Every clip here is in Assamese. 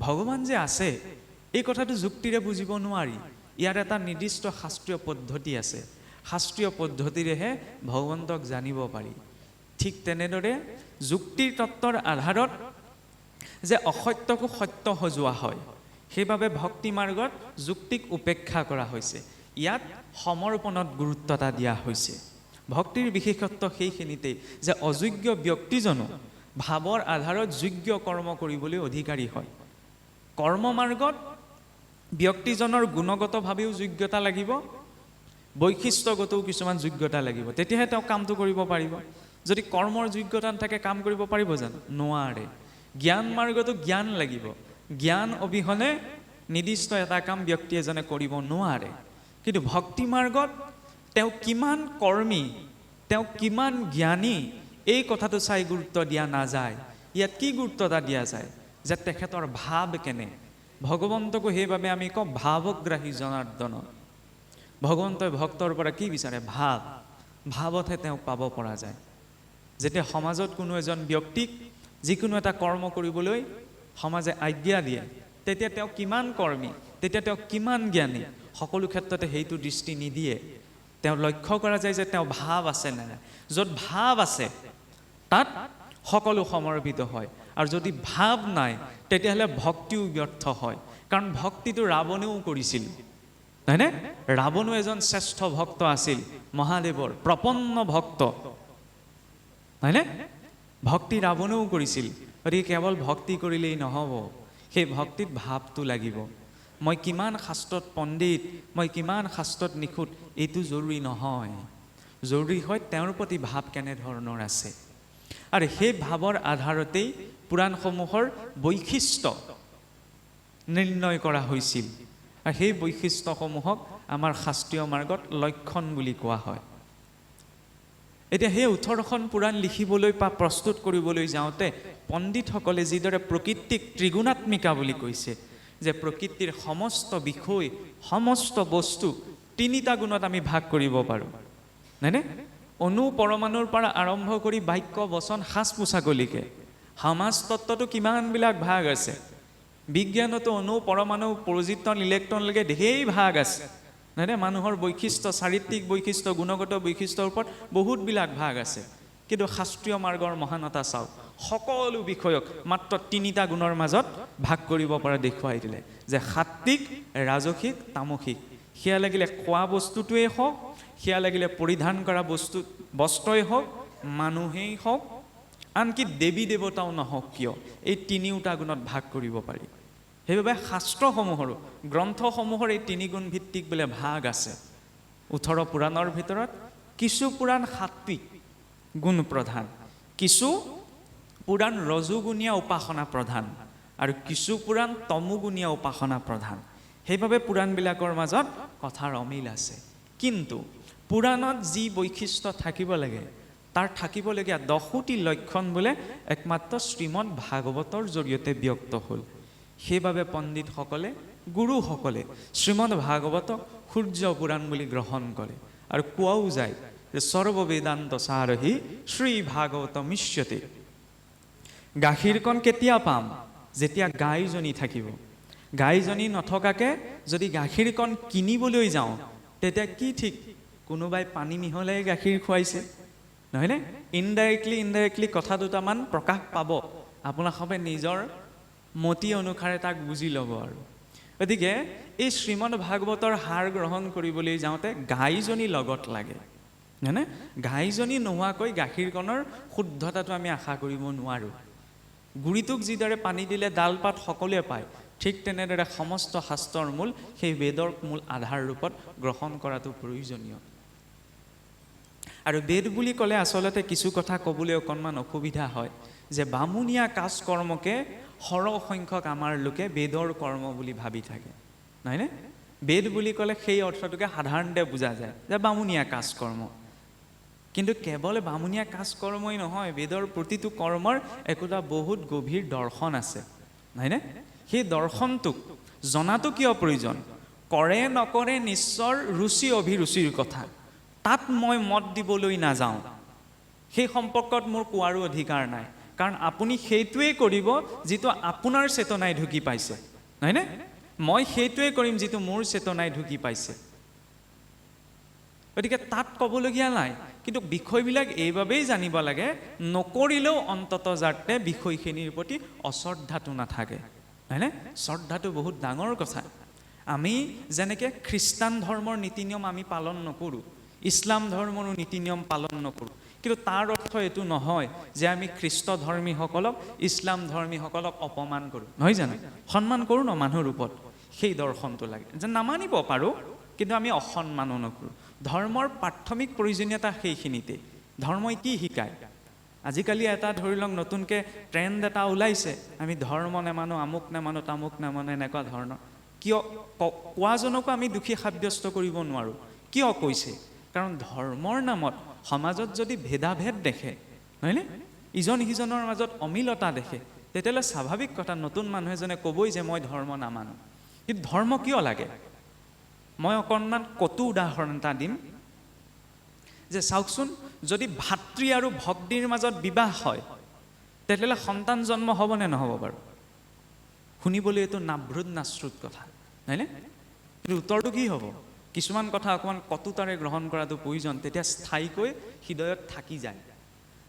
ভগৱান যে আছে এই কথাটো যুক্তিৰে বুজিব নোৱাৰি। ইয়াৰ এটা নিৰ্দিষ্ট শাস্ত্ৰীয় পদ্ধতি আছে, শাস্ত্ৰীয় পদ্ধতিৰেহে ভগৱন্তক জানিব পাৰি। ঠিক তেনেদৰে যুক্তিৰ তত্ত্বৰ আধাৰত যে অসত্যকো সত্য সজোৱা হয়, সেইবাবে ভক্তি মাৰ্গত যুক্তিক উপেক্ষা কৰা হৈছে। ইয়াত সমৰ্পণত গুৰুত্ব এটা দিয়া হৈছে। ভক্তিৰ বিশেষত্ব সেইখিনিতেই যে অযোগ্য ব্যক্তিজনো ভাৱৰ আধাৰত যোগ্য কৰ্ম কৰিবলৈ অধিকাৰী হয়। কৰ্ম মাৰ্গত ব্যক্তিজনৰ গুণগতভাৱেও যোগ্যতা লাগিব, বৈশিষ্ট্যগতও কিছুমান যোগ্যতা লাগিব, তেতিয়াহে তেওঁ কামটো কৰিব পাৰিব। যদি কৰ্মৰ যোগ্যতা নাথাকে কাম কৰিব পাৰিব জানো? নোৱাৰে। জ্ঞান মাৰ্গতো জ্ঞান লাগিব, জ্ঞান অবিহনে নিৰ্দিষ্ট এটা কাম ব্যক্তি এজনে কৰিব নোৱাৰে। কিন্তু ভক্তি মাৰ্গত তেওঁ কিমান কৰ্মী, তেওঁ কিমান জ্ঞানী, এই কথাটো চাই গুৰুত্ব দিয়া নাযায়। ইয়াত কি গুৰুত্ব এটা দিয়া যায় যে তেখেতৰ ভাৱ কেনে। ভগৱন্তকো সেইবাবে আমি কওঁ ভাৱগ্ৰাহী জনাৰ্দন। ভগৱন্তই ভক্তৰ পৰা কি বিচাৰে? ভাৱ। ভাৱতহে তেওঁক পাব পৰা যায়। যেতিয়া সমাজত কোনো এজন ব্যক্তিক যিকোনো এটা কৰ্ম কৰিবলৈ সমাজে আজ্ঞা দিয়ে, তেতিয়া তেওঁ কিমান কৰ্মী, তেতিয়া তেওঁ কিমান জ্ঞানী, সকলো ক্ষেত্ৰতে সেইটো দৃষ্টি নিদিয়ে। তেওঁ লক্ষ্য কৰা যায় যে তেওঁ ভাৱ আছে নে নাই। য'ত ভাৱ আছে তাত সকলো সমৰ্পিত হয়, আৰু যদি ভাৱ নাই তেতিয়াহ'লে ভক্তিও ব্যৰ্থ হয়। কাৰণ ভক্তিটো ৰাৱণেও কৰিছিল, হয়নে? ৰাৱণো এজন শ্ৰেষ্ঠ ভক্ত আছিল, মহাদেৱৰ প্ৰপন্ন ভক্ত, হয়নে? ভক্তি ৰাৱণেও কৰিছিল। গতিকে কেৱল ভক্তি কৰিলেই নহ'ব, সেই ভক্তিত ভাৱটো লাগিব। মই কিমান শাস্ত্ৰত পণ্ডিত, মই কিমান শাস্ত্ৰত নিখুঁত, এইটো জৰুৰী নহয়। জৰুৰী হয় তেওঁৰ প্ৰতি ভাৱ কেনেধৰণৰ আছে। আৰু সেই ভাৱৰ আধাৰতেই পুৰাণসমূহৰ বৈশিষ্ট্য নিৰ্ণয় কৰা হৈছিল, আৰু সেই বৈশিষ্ট্যসমূহক আমাৰ শাস্ত্ৰীয় মাৰ্গত লক্ষণ বুলি কোৱা হয়। এতিয়া সেই 18খন পুৰাণ লিখিবলৈ বা প্ৰস্তুত কৰিবলৈ যাওঁতে পণ্ডিতসকলে যিদৰে প্ৰকৃতিক ত্ৰিগুণাত্মিকা বুলি কৈছে, যে প্ৰকৃতিৰ সমস্ত বিষয়, সমস্ত বস্তু তিনিটা গুণত আমি ভাগ কৰিব পাৰোঁ, হয়নে? অণু পৰমাণুৰ পৰা আৰম্ভ কৰি বাক্য বচন সাজ পোছাকলৈকে সমাজ তত্ত্বটো কিমানবিলাক ভাগ আছে। বিজ্ঞানতো অণু পৰমাণু প্ৰজিটন ইলেক্ট্ৰনলৈকে ঢেৰ ভাগ আছে, হয়নে? মানুহৰ বৈশিষ্ট্য, চাৰিত্ৰিক বৈশিষ্ট্য, গুণগত বৈশিষ্ট্যৰ ওপৰত বহুতবিলাক ভাগ আছে। কিন্তু শাস্ত্ৰীয় মাৰ্গৰ মহানতা চাওক, সকলো বিষয়ক মাত্ৰ তিনিটা গুণৰ মাজত ভাগ কৰিব পৰা দেখুৱাই দিলে, যে সাত্বিক, ৰাজসিক, তামসিক। সেয়া লাগিলে খোৱা বস্তুটোৱেই হওক, সেয়া লাগিলে পৰিধান কৰা বস্ত্ৰই হওক, মানুহেই হওক, আনকি দেৱী দেৱতাও নহওক কিয়, এই তিনিওটা গুণত ভাগ কৰিব পাৰি। সেইবাবে শাস্ত্ৰসমূহৰো, গ্ৰন্থসমূহৰ এই তিনিগুণ ভিত্তিক বোলে ভাগ আছে। 18 পুৰাণৰ ভিতৰত কিছু পুৰাণ সাত্বিক গুণ প্ৰধান, কিছু পুৰাণ ৰজোগুণীয়া উপাসনা প্ৰধান, আৰু কিছু পুৰাণ তমোগুণীয়া উপাসনা প্ৰধান। সেইবাবে পুৰাণবিলাকৰ মাজত কথাৰ অমিল আছে। কিন্তু পুৰাণত যি বৈশিষ্ট্য থাকিব লাগে, তাৰ থাকিবলগীয়া 10টি লক্ষণ বোলে একমাত্ৰ শ্ৰীমদ ভাগৱতৰ জৰিয়তে ব্যক্ত হ'ল। সেইবাবে পণ্ডিতসকলে, গুৰুসকলে শ্ৰীমদ ভাগৱতক সূৰ্য পুৰাণ বুলি গ্ৰহণ কৰে। আৰু কোৱাও যায় যে সৰ্ববেদান্ত সাৰহি শ্ৰী ভাগৱতমিষ্যতে। গাখীৰকণ কেতিয়া পাম? যেতিয়া গাইজনী থাকিব। গাইজনী নথকাকৈ যদি গাখীৰকণ কিনিবলৈ যাওঁ, তেতিয়া কি ঠিক কোনোবাই পানী মিহলাই গাখীৰ খুৱাইছে, নহয়নে? ইনডাইৰেক্টলি কথা দুটামান প্ৰকাশ পাব, আপোনালোকে নিজৰ মতি অনুসাৰে তাক বুজি ল'ব। আৰু গতিকে এই শ্ৰীমদ ভাগৱতৰ সাৰ গ্ৰহণ কৰিবলৈ যাওঁতে গাইজনী লগত লাগে, হয়নে? গাইজনী নোহোৱাকৈ গাখীৰকণৰ শুদ্ধতাটো আমি আশা কৰিব নোৱাৰোঁ। গুৰিটোক যিদৰে পানী দিলে ডাল পাত সকলোৱে পায়, ঠিক তেনেদৰে সমস্ত শাস্ত্ৰৰ মূল সেই বেদৰ মূল আধাৰ ৰূপত গ্ৰহণ কৰাটো প্ৰয়োজনীয়। আৰু বেদ বুলি ক'লে আচলতে কিছু কথা ক'বলৈ অকণমান অসুবিধা হয়, যে বামুণীয়া কাজ কৰ্মকে সৰহ সংখ্যক আমাৰ লোকে বেদৰ কৰ্ম বুলি ভাবি থাকে, নহয়নে? বেদ বুলি ক'লে সেই অৰ্থটোকে সাধাৰণতে বুজা যায় যে বামুণীয়া কাজ কৰ্ম। কিন্তু কেৱল বামুণীয়া কাজ কৰ্মই নহয়, বেদৰ প্ৰতিটো কৰ্মৰ একোটা বহুত গভীৰ দৰ্শন আছে, নহয়নে? সেই দৰ্শনটোক জনাটো কিয় প্ৰয়োজন? কৰে নকৰে নিশ্চৰ ৰুচি অভিৰুচিৰ কথা, তাত মই মত দিবলৈ নাযাওঁ, সেই সম্পৰ্কত মোৰ কোৱাৰো অধিকাৰ নাই। কাৰণ আপুনি সেইটোৱেই কৰিব যিটো আপোনাৰ চেতনাই ঢুকি পাইছে, নহয়নে? মই সেইটোৱেই কৰিম যিটো মোৰ চেতনাই ঢুকি পাইছে। গতিকে তাত ক'বলগীয়া নাই, কিন্তু বিষয়বিলাক এইবাবেই জানিব লাগে, নকৰিলেও অন্তত যাতে বিষয়খিনিৰ প্ৰতি অশ্ৰদ্ধাটো নাথাকে, হয়নে? শ্ৰদ্ধাটো বহুত ডাঙৰ কথা। আমি যেনেকৈ খ্ৰীষ্টান ধৰ্মৰ নীতি নিয়ম আমি পালন নকৰোঁ, ইছলাম ধৰ্মৰো নীতি নিয়ম পালন নকৰোঁ, কিন্তু তাৰ অৰ্থ এইটো নহয় যে আমি খ্ৰীষ্ট ধৰ্মীসকলক ইছলাম ধৰ্মীসকলক অপমান কৰোঁ, নহয় জানো? সন্মান কৰোঁ ন মানুহৰ ৰূপত, সেই দৰ্শনটো লাগে যে নামানিব পাৰোঁ কিন্তু আমি অসন্মানো নকৰোঁ। ধৰ্মৰ প্ৰাথমিক প্ৰয়োজনীয়তা সেইখিনিতে। ধৰ্মই কি শিকায়? আজিকালি এটা ধৰি লওক নতুনকৈ ট্ৰেণ্ড এটা ওলাইছে, আমি ধৰ্ম নেমানো, আমুক নেমানো, তামুক নেমানো, এনেকুৱা ধৰণৰ। কিয় কোৱাজনকো আমি দোষী সাব্যস্ত কৰিব নোৱাৰোঁ। কিয় কৈছে? কাৰণ ধৰ্মৰ নামত সমাজত যদি ভেদাভেদ দেখে, হয়নে, ইজন সিজনৰ মাজত অমিলতা দেখে, তেতিয়াহ'লে স্বাভাৱিক কথা নতুন মানুহ এজনে ক'বই যে মই ধৰ্ম নামানো। কিন্তু ধৰ্ম কিয় লাগে? মই অকণমান কটু উদাহৰণ এটা দিম যে চাওকচোন, যদি ভাতৃ আৰু ভগ্নীৰ মাজত বিবাহ হয় তেতিয়াহ'লে সন্তান জন্ম হ'বনে নহ'ব বাৰু? শুনিবলৈ এইটো নাভ্ৰুত নাশ্ৰুত কথা, হয়নে? কিন্তু উত্তৰটো কি হ'ব? কিছুমান কথা অকণমান কটুতাৰে গ্ৰহণ কৰাটো প্ৰয়োজন, তেতিয়া স্থায়ীকৈ হৃদয়ত থাকি যায়।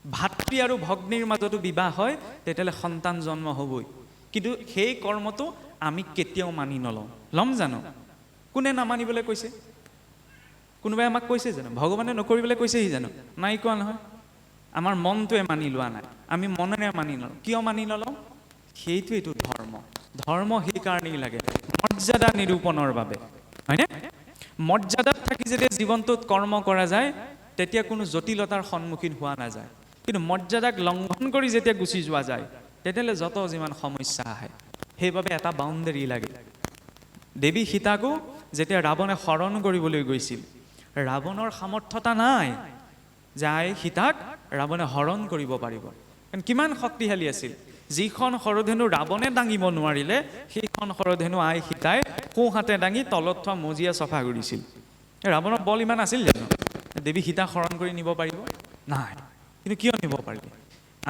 ভাতৃ আৰু ভগ্নীৰ মাজতো বিবাহ হয় তেতিয়াহ'লে সন্তান জন্ম হ'বই, কিন্তু সেই কৰ্মটো আমি কেতিয়াও মানি নলওঁ। ল'ম জানো? কোনে নামানিবলৈ কৈছে? কোনোবাই আমাক কৈছে জানো? ভগৱানে নকৰিবলৈ কৈছেহি জানো? নাই কোৱা নহয়। আমাৰ মনটোৱে মানি লোৱা নাই, আমি মনেৰে মানি নলওঁ। কিয় মানি নলওঁ? সেইটোৱেইটো ধৰ্ম। ধৰ্ম সেইকাৰণেই লাগে, মৰ্যাদা নিৰূপণৰ বাবে, হয়নে? মৰ্যাদাত থাকি যেতিয়া জীৱনটোত কৰ্ম কৰা যায় তেতিয়া কোনো জটিলতাৰ সন্মুখীন হোৱা নাযায়, কিন্তু মৰ্যাদাক লংঘন কৰি যেতিয়া গুচি যোৱা যায় তেতিয়াহ'লে যত যিমান সমস্যা আহে। সেইবাবে এটা বাউণ্ডেৰী লাগে। দেৱী সীতাকো যেতিয়া ৰাৱণে হৰণ কৰিবলৈ গৈছিল, ৰাৱণৰ সামৰ্থ্যতা নাই যে আই সীতাক ৰাৱণে হৰণ কৰিব পাৰিব। কাৰণ কিমান শক্তিশালী আছিল। যিখন হৰধেনু ৰাৱণে দাঙিব নোৱাৰিলে সেইখন হৰধেনু আই সীতাই সোঁহাতে দাঙি তলত থোৱা মজিয়া চফা কৰিছিল। ৰাৱণৰ বল ইমান আছিল জানো দেৱী সীতাক হৰণ কৰি নিব পাৰিব? নাই। কিন্তু কিয় নিব পাৰিব?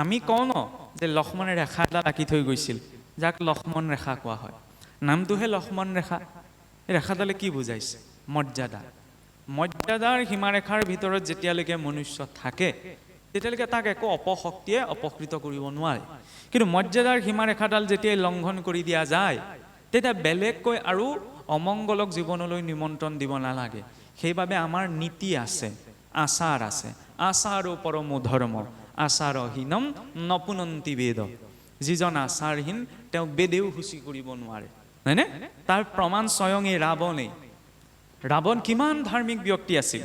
আমি কওঁ ন যে লক্ষ্মণে ৰেখা এডাল আঁকি থৈ গৈছিল, যাক লক্ষ্মণ ৰেখা কোৱা হয়। নামটোহে লক্ষ্মণ ৰেখা। ৰেখাডালে কি বুজাইছে? মৰ্যাদা। মৰ্যাদাৰ সীমাৰেখাৰ ভিতৰত যেতিয়ালৈকে মনুষ্য থাকে তেতিয়ালৈকে তাক একো অপশক্তিয়ে অপকৃত কৰিব নোৱাৰে। কিন্তু মৰ্যাদাৰ সীমাৰেখাডাল যেতিয়াই লংঘন কৰি দিয়া যায় তেতিয়া বেলেগকৈ আৰু অমংগলক জীৱনলৈ নিমন্ত্ৰণ দিব নালাগে। সেইবাবে আমাৰ নীতি আছে, আচাৰ আছে। আচাৰো পৰমো ধৰ্ম আচাৰহীনম নপুনন্তি বেদ। যিজন আচাৰহীন তেওঁক বেদেও সূচী কৰিব নোৱাৰে, হয়নে? তাৰ প্ৰমাণ স্বয়ং এই ৰাৱণেই। ৰাৱণ কিমান ধাৰ্মিক ব্যক্তি আছিল।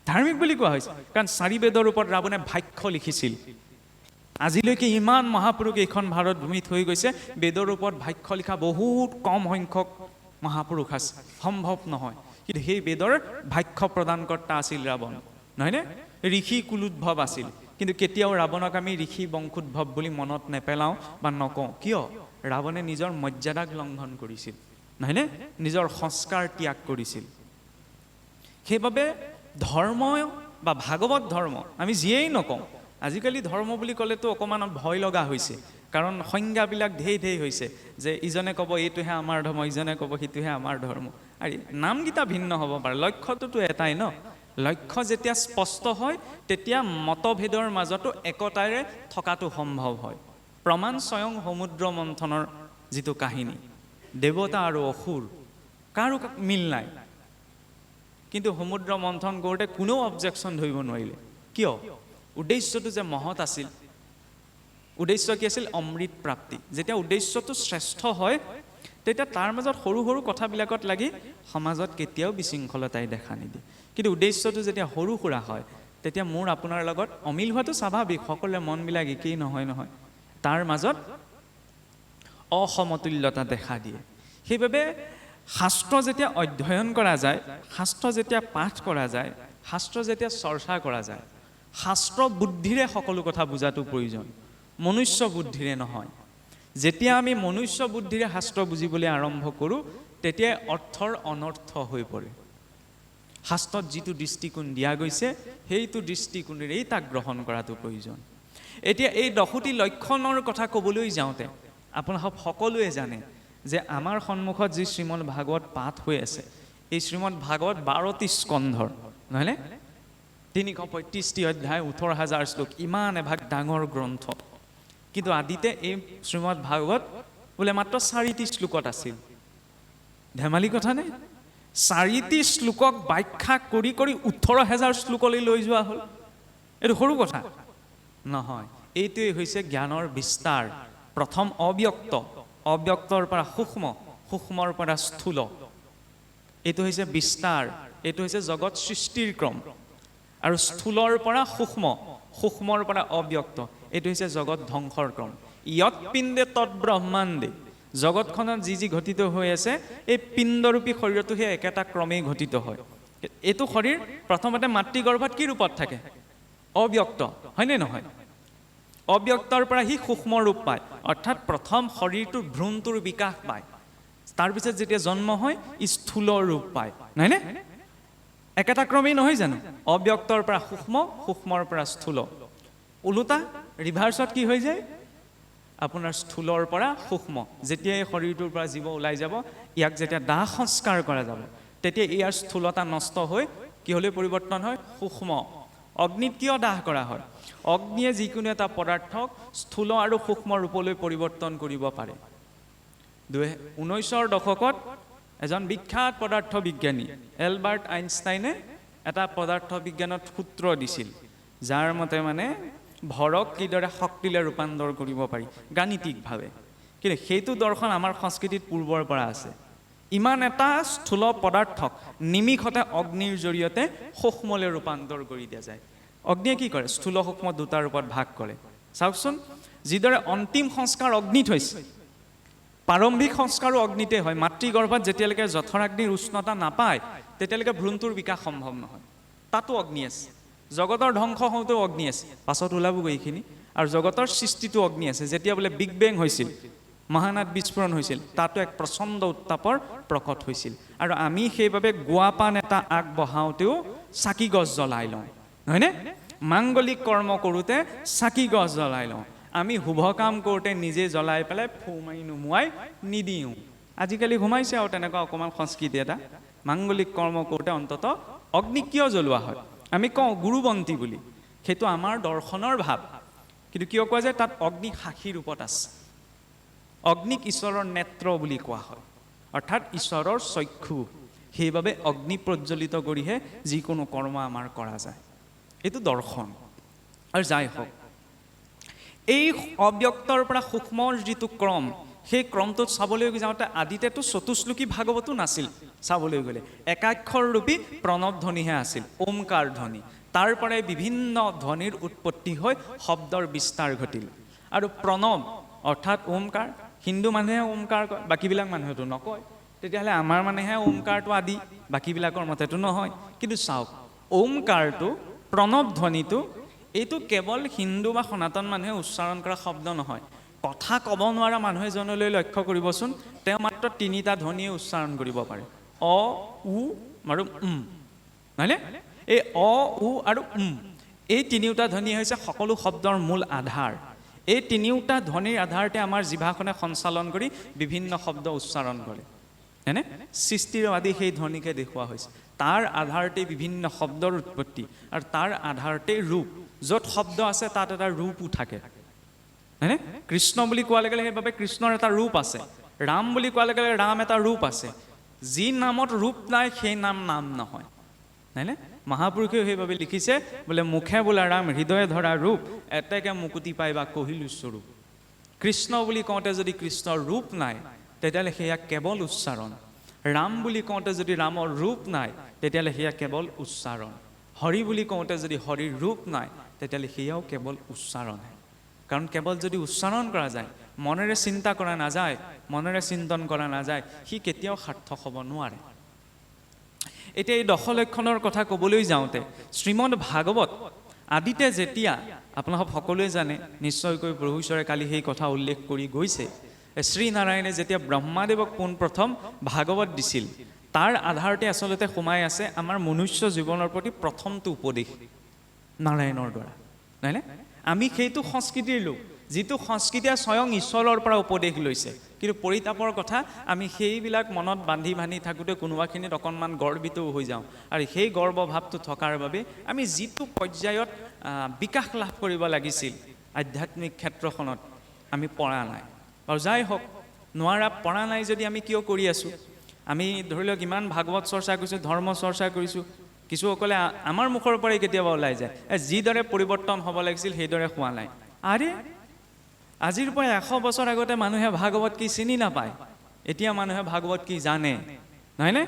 ধাৰ্মিক বুলি কোৱা হৈছে কাৰণ 4 বেদৰ ওপৰত ৰাৱণে ভাষ্য লিখিছিল। আজিলৈকে ইমান মহাপুৰুষ এইখন ভাৰত ভূমিত হৈ গৈছে, বেদৰ ওপৰত ভাষ্য লিখা বহুত কম সংখ্যক মহাপুৰুষ আছে, সম্ভৱ নহয়। কিন্তু সেই বেদৰ ভাষ্য প্ৰদানকৰ্তা আছিল ৰাৱণ, নহয়নে? ঋষি কুলোদ্ভৱ আছিল, কিন্তু কেতিয়াও ৰাৱণক আমি ঋষি বংশোদ্ভৱ বুলি মনত নেপেলাওঁ বা নকওঁ। কিয়? ৰাৱণে নিজৰ মৰ্যাদাক লংঘন কৰিছিল, নহয়নে? নিজৰ সংস্কাৰ ত্যাগ কৰিছিল। সেইবাবে ধৰ্ম বা ভাগৱত ধৰ্ম আমি যিয়েই নকওঁ, আজিকালি ধৰ্ম বুলি ক'লেতো অকণমান ভয় লগা হৈছে, কাৰণ সংজ্ঞাবিলাক ঢেৰ হৈছে যে ইজনে ক'ব এইটোহে আমাৰ ধৰ্ম, ইজনে ক'ব সেইটোহে আমাৰ ধৰ্ম। আৰু নামকেইটা ভিন্ন হ'ব পাৰে, লক্ষ্যটোতো এটাই ন। লক্ষ্য যেতিয়া স্পষ্ট হয় তেতিয়া মতভেদৰ মাজতো একতাৰে থকাটো সম্ভৱ হয়। প্ৰমাণ স্বয়ং সমুদ্ৰ মন্থনৰ যিটো কাহিনী, দেৱতা আৰু অসুৰ কাৰো মিল নাই, কিন্তু সমুদ্ৰ মন্থন কৰোঁতে কোনেও অবজেকশ্যন ধৰিব নোৱাৰিলে। কিয়? উদ্দেশ্যটো যে মহৎ আছিল। উদ্দেশ্য কি আছিল? অমৃত প্ৰাপ্তি। যেতিয়া উদ্দেশ্যটো শ্ৰেষ্ঠ হয় তেতিয়া তাৰ মাজত সৰু সৰু কথাবিলাকত লাগি সমাজত কেতিয়াও বিশৃংখলতাই দেখা নিদিয়ে। কিন্তু উদ্দেশ্যটো যেতিয়া সৰু সুৰা হয় তেতিয়া মোৰ আপোনাৰ লগত অমিল হোৱাটো স্বাভাৱিক, সকলোৰে মনবিলাক একেই নহয় নহয়, তাৰ মাজত অসমতুল্যতা দেখা দিয়ে। সেইবাবে শাস্ত্ৰ যেতিয়া অধ্যয়ন কৰা যায়, শাস্ত্ৰ যেতিয়া পাঠ কৰা যায়, শাস্ত্ৰ যেতিয়া চৰ্চা কৰা যায়, শাস্ত্ৰ বুদ্ধিৰে সকলো কথা বুজাটো প্ৰয়োজন, মনুষ্য বুদ্ধিৰে নহয়। যেতিয়া আমি মনুষ্য বুদ্ধিৰে শাস্ত্ৰ বুজিবলৈ আৰম্ভ কৰোঁ তেতিয়াই অৰ্থৰ অনৰ্থ হৈ পৰে। শাস্ত্ৰত যিটো দৃষ্টিকোণ দিয়া গৈছে সেইটো দৃষ্টিকোণেৰেই তাক গ্ৰহণ কৰাটো প্ৰয়োজন। এতিয়া এই 10টি লক্ষণৰ কথা ক'বলৈ যাওঁতে আপোনালোক সকলোৱে জানে যে আমাৰ সন্মুখত যি শ্ৰীমদ ভাগৱত পাঠ হৈ আছে, এই শ্ৰীমদ ভাগৱত 12টি স্কন্ধৰ, নহয়নে? 335টি অধ্যায়, 18,000 শ্লোক, ইমান এভাগ ডাঙৰ গ্ৰন্থ। কিন্তু আদিতে এই শ্ৰীমদ ভাগৱত বোলে মাত্ৰ 4টি শ্লোকত আছিল। ধেমালি কথা নে? 4টি শ্লোকক ব্যাখ্যা কৰি কৰি 18,000 শ্লোকলৈ লৈ যোৱা হ'ল। এইটো সৰু কথা নহয়। এইটোৱেই হৈছে জ্ঞানৰ বিস্তাৰ। প্ৰথম অব্যক্ত, অব্যক্তৰ পৰা সূক্ষ্ম, সূক্ষ্মৰ পৰা স্থূল, এইটো হৈছে বিস্তাৰ। এইটো হৈছে জগত সৃষ্টিৰ ক্ৰম। আৰু স্থূলৰ পৰা সূক্ষ্ম, সূক্ষ্মৰ পৰা অব্যক্ত, এইটো হৈছে জগত ধ্বংসৰ ক্ৰম। ইয়ৎ পিণ্ডে তৎ ব্ৰহ্মাণ্ডে, জগতখনত যি যি ঘটিত হৈ আছে এই পিণ্ডৰূপী শৰীৰটো সেই একেটা ক্ৰমেই ঘটিত হয়। এইটো শৰীৰ প্ৰথমতে মাতৃগৰ্ভত কি ৰূপত থাকে? অব্যক্ত, হয়নে নহয়? অব্যক্তৰ পৰা সি সূক্ষ্ম ৰূপ পায়, অৰ্থাৎ প্ৰথম শৰীৰটোৰ ভ্ৰূণটোৰ বিকাশ পায়। তাৰপিছত যেতিয়া জন্ম হয় স্থূল ৰূপ পায়, নহয়নে? একেটা ক্ৰমেই নহয় জানো? অব্যক্তৰ পৰা সূক্ষ্ম, সূক্ষ্মৰ পৰা স্থূল। ওলোটা ৰিভাৰ্চত কি হৈ যায়? আপোনাৰ স্থূলৰ পৰা সূক্ষ্ম। যেতিয়া এই শৰীৰটোৰ পৰা জীৱ ওলাই যাব, ইয়াক যেতিয়া দাহ সংস্কাৰ কৰা যাব, তেতিয়া ইয়াৰ স্থূলতা নষ্ট হৈ কিহলৈ পৰিৱৰ্তন হয়? সূক্ষ্ম। অগ্নিত কিয় দাহ কৰা হয়? অগ্নিয়ে যিকোনো এটা পদাৰ্থক স্থূল আৰু সূক্ষ্ম ৰূপলৈ পৰিৱৰ্তন কৰিব পাৰে। 19ৰ দশকত এজন বিখ্যাত পদাৰ্থ বিজ্ঞানী এলবাৰ্ট আইনষ্টাইনে এটা পদাৰ্থ বিজ্ঞানত সূত্ৰ দিছিল, যাৰ মতে মানে ভৰক কিদৰে শক্তিলৈ ৰূপান্তৰ কৰিব পাৰি গাণিতিকভাৱে। কিন্তু সেইটো দৰ্শন আমাৰ সংস্কৃতিত পূৰ্বৰ পৰা আছে। ইমান এটা স্থূল পদাৰ্থক নিমিষতে অগ্নিৰ জৰিয়তে সূক্ষ্মলৈ ৰূপান্তৰ কৰি দিয়া যায়। অগ্নিয়ে কি কৰে? স্থূল সূক্ষ্ম দুটা ৰূপত ভাগ কৰে। চাওকচোন, যিদৰে অন্তিম সংস্কাৰ অগ্নিত হৈছে, প্ৰাৰম্ভিক সংস্কাৰো অগ্নিতে হয়। মাতৃগৰ্ভত যেতিয়ালৈকে জঠৰাগ্নিৰ উষ্ণতা নাপায় তেতিয়ালৈকে ভ্ৰূণটোৰ বিকাশ সম্ভৱ নহয়। তাতো অগ্নি আছে। জগতৰ ধ্বংস হওঁতেও অগ্নি আছে, পাছত ওলাবগৈ এইখিনি। আৰু জগতৰ সৃষ্টিটো অগ্নি আছে। যেতিয়া বোলে বিগ বেং হৈছিল, মহানাদ বিস্ফোৰণ হৈছিল, তাতো এক প্ৰচণ্ড উত্তাপৰ প্ৰকট হৈছিল। আৰু আমি সেইবাবে গুৱা পাণ এটা আগবঢ়াওঁতেও চাকি গছ জ্বলাই লওঁ, নহয়নে? মাংগলিক কৰ্ম কৰোঁতে চাকি গছ জ্বলাই লওঁ। আমি শুভ কাম কৰোঁতে নিজে জ্বলাই পেলাই ফু মাৰি নুমুৱাই নিদিওঁ। আজিকালি ঘুমাইছে আৰু তেনেকুৱা অকণমান সংস্কৃতি এটা। মাংগলিক কৰ্ম কৰোঁতে অন্তত অগ্নি কিয় জ্বলোৱা হয়? আমি কওঁ গুৰুবন্তী বুলি, সেইটো আমাৰ দৰ্শনৰ ভাৱ। কিন্তু কিয় কোৱা যায়? তাত অগ্নি সাক্ষী ৰূপত আছে। অগ্নিক ঈশ্বৰৰ নেত্ৰ বুলি কোৱা হয়, অৰ্থাৎ ঈশ্বৰৰ চক্ষু। সেইবাবে অগ্নি প্ৰজ্বলিত কৰিহে যিকোনো কৰ্ম আমাৰ কৰা যায়। এইটো দৰ্শন। আৰু যাই হওক, এই অব্যক্তৰ পৰা সূক্ষ্মৰ যিটো ক্ৰম, সেই ক্ৰমটোত চাবলৈ যাওঁতে আদিতেতো চতুশ্লোকী ভাগৱতো নাছিল। চাবলৈ গ'লে একাক্ষৰ ৰূপী প্ৰণৱ ধ্বনিহে আছিল, ওমকাৰ ধ্বনি। তাৰ পৰাই বিভিন্ন ধ্বনিৰ উৎপত্তি হৈ শব্দৰ বিস্তাৰ ঘটিল। আৰু প্ৰণৱ অৰ্থাৎ ওমকাৰ, হিন্দু মানুহে ওমকাৰ কয়, বাকীবিলাক মানুহেতো নকয়। তেতিয়াহ'লে আমাৰ মানুহে ওমকাৰটো আদি, বাকীবিলাকৰ মতেতো নহয়। কিন্তু চাওক, ওমকাৰটো, প্ৰণৱ ধ্বনিটো, এইটো কেৱল হিন্দু বা সনাতন মানুহে উচ্চাৰণ কৰা শব্দ নহয়। কথা ক'ব নোৱাৰা মানুহ এজনলৈ লক্ষ্য কৰিবচোন, তেওঁ মাত্ৰ 3টা ধ্বনিয়ে উচ্চাৰণ কৰিব পাৰে, অ, উ আৰু নহয়নে? এই অ, উ আৰু এই 3টা ধ্বনি হৈছে সকলো শব্দৰ মূল আধাৰ। এই 3টা ধ্বনিৰ আধাৰতে আমাৰ জিভাখনে সঞ্চালন কৰি বিভিন্ন শব্দ উচ্চাৰণ কৰে, হয়নে? সৃষ্টিৰবাদী সেই ধ্বনিকে দেখুওৱা হৈছে। তাৰ আধাৰতে বিভিন্ন শব্দৰ উৎপত্তি, আৰু তাৰ আধাৰতে ৰূপ। য'ত শব্দ আছে তাত এটা ৰূপো থাকে, হয়নে? কৃষ্ণ বুলি কোৱাৰ লগে লগে সেইবাবে কৃষ্ণৰ এটা ৰূপ আছে। ৰাম বুলি কোৱাৰ লগে লগে ৰাম এটা ৰূপ আছে। যি নামত ৰূপ নাই সেই নাম নাম নহয়, হয়নে? মহাপুৰুষেও সেইবাবে লিখিছে, বোলে মুখে বোলা ৰাম, হৃদয়ে ধৰা ৰূপ, এতেকে মুকুতি পাই বা কহিলো স্বৰূপ। কৃষ্ণ বুলি কওঁতে যদি কৃষ্ণৰ ৰূপ নাই তেতিয়াহ'লে সেয়া কেৱল উচ্চাৰণ। ৰাম বুলি কওঁতে যদি ৰামৰ ৰূপ নাই তেতিয়াহ'লে সেয়া কেৱল উচ্চাৰণ। হৰি বুলি কওঁতে যদি হৰিৰ ৰূপ নাই তেতিয়াহ'লে সেয়াও কেৱল উচ্চাৰণ। কাৰণ কেৱল যদি উচ্চাৰণ কৰা যায়, মনেৰে চিন্তা কৰা নাযায়, মনেৰে চিন্তন কৰা নাযায়, সি কেতিয়াও সাৰ্থক হ'ব নোৱাৰে। এতিয়া এই 10 লক্ষণৰ কথা ক'বলৈ যাওঁতে শ্ৰীমদ ভাগৱত আদিতে যেতিয়া, আপোনালোক সকলোৱে জানে নিশ্চয়কৈ, প্ৰভু ঈশ্বৰে কালি সেই কথা উল্লেখ কৰি গৈছে, শ্ৰীনাৰায়ণে যেতিয়া ব্ৰহ্মাদেৱক পোনপ্ৰথম ভাগৱত দিছিল, তাৰ আধাৰতে আচলতে সোমাই আছে আমাৰ মনুষ্য জীৱনৰ প্ৰতি প্ৰথমটো উপদেশ নাৰায়ণৰ দ্বাৰা, নহয়নে? আমি সেইটো সংস্কৃতিৰ লোক, যিটো সংস্কৃতিয়ে স্বয়ং ঈশ্বৰৰ পৰা উপদেশ লৈছে। কিন্তু পৰিতাপৰ কথা, আমি সেইবিলাক মনত বান্ধি থাকোঁতে কোনোবাখিনিত অকণমান গৰ্বিতও হৈ যাওঁ, আৰু সেই গৰ্বভাৱটো থকাৰ বাবে আমি যিটো পৰ্যায়ত বিকাশ লাভ কৰিব লাগিছিল আধ্যাত্মিক ক্ষেত্ৰখনত আমি পৰা নাই। আৰু যাই হওক, পৰা নাই যদি আমি কিয় কৰি আছোঁ? আমি ধৰি লওক ইমান ভাগৱত চৰ্চা কৰিছোঁ, ধৰ্ম চৰ্চা কৰিছোঁ, কিছুসকলে আমাৰ মুখৰ পৰাই কেতিয়াবা ওলাই যায়, যিদৰে পৰিৱৰ্তন হ'ব লাগিছিল সেইদৰে হোৱা নাই। আৰে আজিৰ পৰা 100 বছৰ আগতে মানুহে ভাগৱত কি চিনি নাপায়, এতিয়া মানুহে ভাগৱত কি জানে, নহয়নে?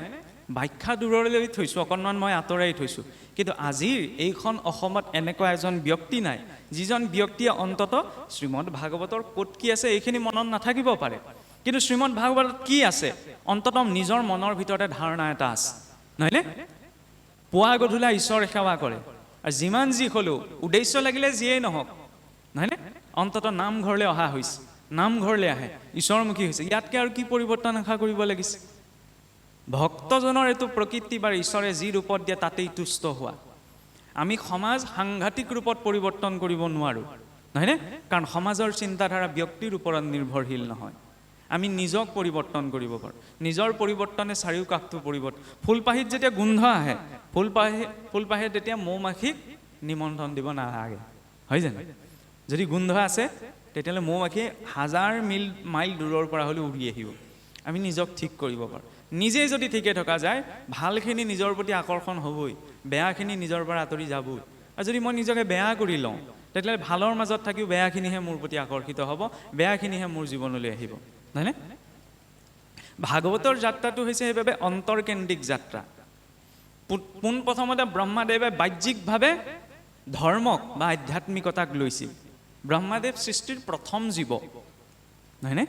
ব্যাখ্যা দূৰলৈ থৈছোঁ, অকণমান মই আঁতৰাই থৈছোঁ, কিন্তু আজিৰ এইখন অসমত এনেকুৱা এজন ব্যক্তি নাই যিজন ব্যক্তিয়ে অন্তত শ্ৰীমদ ভাগৱতৰ ক'ত কি আছে এইখিনি মনত নাথাকিব পাৰে, কিন্তু শ্ৰীমদ ভাগৱতত কি আছে অন্তত নিজৰ মনৰ ভিতৰতে ধাৰণা এটা আছে, নহয়নে? পুৱা গধূলা ঈশ্বৰ সেৱা কৰে, আৰু যিমান যি হ'লেও উদ্দেশ্য লাগিলে যিয়েই নহওক, নহয়নে? অন্তত নামঘৰলৈ অহা হৈছে, নামঘৰলৈ আহে, ঈশ্বৰমুখী হৈছে, ইয়াতকৈ আৰু কি পৰিৱৰ্তন আশা কৰিব লাগিছে? ভক্তজনৰ এইটো প্ৰকৃতি বা ঈশ্বৰে যি ৰূপত দিয়ে তাতেই তুষ্ট হোৱা। আমি সমাজ সাংঘাতিক ৰূপত পৰিৱৰ্তন কৰিব নোৱাৰোঁ, নহয়নে? কাৰণ সমাজৰ চিন্তাধাৰা ব্যক্তিৰ ওপৰত নিৰ্ভৰশীল নহয়। আমি নিজক পৰিৱৰ্তন কৰিব পাৰোঁ, নিজৰ পৰিৱৰ্তনে চাৰিওকাষটো পৰিৱৰ্তন। ফুলপাহিত যেতিয়া গোন্ধ আহে, ফুলপাহিত তেতিয়া মৌ মাখিক নিমন্ত্ৰণ দিব নালাগে, হয় জানো? যদি গোন্ধ আছে তেতিয়াহ'লে মৌ মাখি 1000 মাইল দূৰৰ পৰা হ'লেও উৰি আহিব। আমি নিজক ঠিক কৰিব পাৰোঁ। নিজে যদি ঠিকে থকা যায়, ভালখিনি নিজৰ প্ৰতি আকৰ্ষণ হ'বই, বেয়াখিনি নিজৰ পৰা আঁতৰি যাবই। আৰু যদি মই নিজকে বেয়া কৰি লওঁ, তেতিয়াহ'লে ভালৰ মাজত থাকিও বেয়াখিনিহে মোৰ প্ৰতি আকৰ্ষিত হ'ব, বেয়াখিনিহে মোৰ জীৱনলৈ আহিব, নহয়নে? ভাগৱতৰ যাত্ৰাটো হৈছে সেইবাবে অন্তৰকেন্দ্ৰিক যাত্ৰা। পোনপ্ৰথমতে ব্ৰহ্মাদেৱে বাহ্যিকভাৱে ধৰ্মক বা আধ্যাত্মিকতাক লৈছিল। ব্ৰহ্মাদেৱ সৃষ্টিৰ প্ৰথম জীৱ, নহয়নে?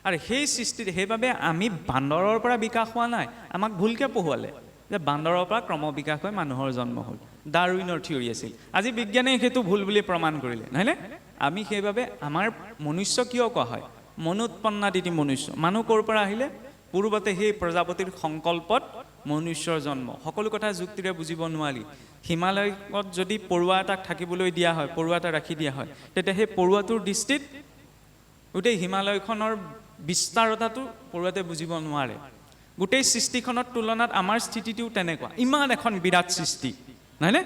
আৰু সেই সৃষ্টিত সেইবাবে আমি বান্দৰৰ পৰা বিকাশ হোৱা নাই, আমাক ভুলকৈ পঢ়ুৱালে যে বান্দৰৰ পৰা ক্ৰমবিকাশ হৈ মানুহৰ জন্ম হ'ল, ডাৰউইনৰ থিয়ৰী আছিল। আজি বিজ্ঞানে সেইটো ভুল বুলি প্ৰমাণ কৰিলে, নহয়নে? আমি সেইবাবে আমাৰ মনুষ্য কিয় কোৱা হয়? মনুৎপন্নাদিতি মনুষ্য, মানুহ ক'ৰ পৰা আহিলে? পূৰ্বতে সেই প্ৰজাপতিৰ সংকল্পত মনুষ্যৰ জন্ম। সকলো কথা যুক্তিৰে বুজিব নোৱাৰি। হিমালয়ত যদি পৰুৱা এটাক থাকিবলৈ দিয়া হয়, পৰুৱা এটা ৰাখি দিয়া হয়, তেতিয়া সেই পৰুৱাটোৰ দৃষ্টিত গোটেই হিমালয়খনৰ বিস্তাৰতাটো পৰুৱাতে বুজিব নোৱাৰে। গোটেই সৃষ্টিখনৰ তুলনাত আমাৰ স্থিতিটোও তেনেকুৱা, ইমান এখন বিৰাট সৃষ্টি, নহয়নে?